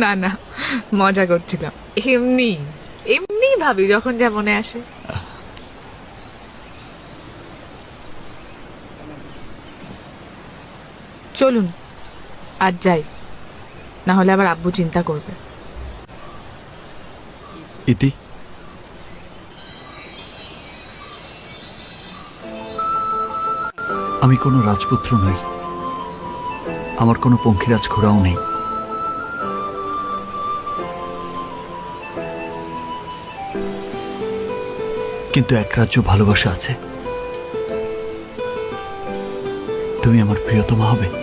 না না, মজা করছিলাম। এমনি এমনি ভাবি যখন যা মনে আসে। চলুন আজ যাই, না হলে আবার আব্বু চিন্তা করবে। ইতি, আমি কোনো রাজপুত্র নই, আমার কোনো পঙ্খিরাজ ঘোড়াও নেই। কিন্তু এক রাজ্য ভালোবাসা আছে। তুমি আমার প্রিয়তমা হবে।